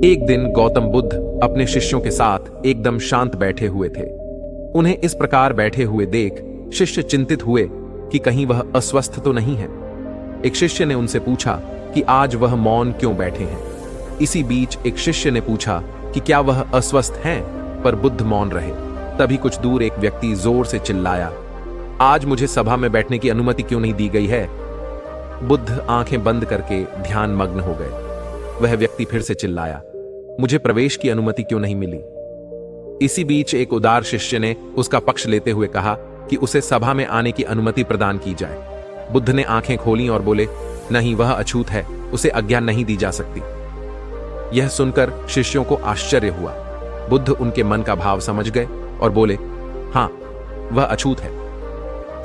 एक दिन गौतम बुद्ध अपने शिष्यों के साथ एकदम शांत बैठे हुए थे। उन्हें इस प्रकार बैठे हुए देख शिष्य चिंतित हुए कि कहीं वह अस्वस्थ तो नहीं है। एक शिष्य ने उनसे पूछा कि आज वह मौन क्यों बैठे हैं। इसी बीच एक शिष्य ने पूछा कि क्या वह अस्वस्थ हैं, पर बुद्ध मौन रहे। तभी कुछ दूर एक व्यक्ति जोर से चिल्लाया, आज मुझे सभा में बैठने की अनुमति क्यों नहीं दी गई है। बुद्ध आंखें बंद करके ध्यान मग्न हो गए। वह व्यक्ति फिर से चिल्लाया, मुझे प्रवेश की अनुमति क्यों नहीं मिली। इसी बीच एक उदार शिष्य ने उसका पक्ष लेते हुए कहा कि उसे सभा में आने की अनुमति प्रदान की जाए। बुद्ध ने आंखें खोलीं और बोले, नहीं, वह अछूत है, उसे आज्ञा नहीं दी जा सकती। यह सुनकर शिष्यों को आश्चर्य हुआ। बुद्ध उनके मन का भाव समझ गए और बोले, हां, वह अछूत है।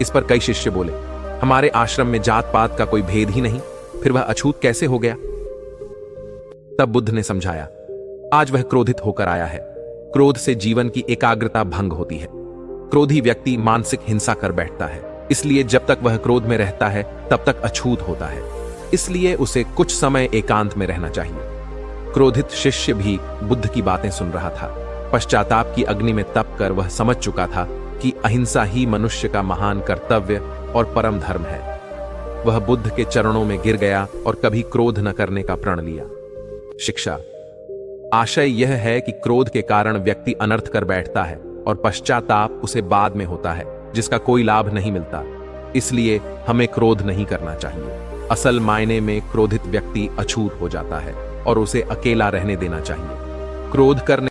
इस पर कई शिष्य बोले, हमारे आश्रम में जात पात का कोई भेद ही नहीं, फिर वह अछूत कैसे हो गया। तब बुद्ध ने समझाया, आज वह क्रोधित होकर आया है। क्रोध से जीवन की एकाग्रता भंग होती है। क्रोधी व्यक्ति मानसिक हिंसा कर बैठता है, इसलिए जब तक वह क्रोध में रहता है तब तक अछूत होता है। इसलिए उसे कुछ समय एकांत में रहना चाहिए। क्रोधित शिष्य भी बुद्ध की बातें सुन रहा था। पश्चाताप की अग्नि में तप कर वह समझ चुका था कि अहिंसा ही मनुष्य का महान कर्तव्य और परम धर्म है। वह बुद्ध के चरणों में गिर गया और कभी क्रोध न करने का प्रण लिया। शिक्षा, आशय यह है कि क्रोध के कारण व्यक्ति अनर्थ कर बैठता है और पश्चाताप उसे बाद में होता है, जिसका कोई लाभ नहीं मिलता। इसलिए हमें क्रोध नहीं करना चाहिए। असल मायने में क्रोधित व्यक्ति अछूत हो जाता है और उसे अकेला रहने देना चाहिए। क्रोध करने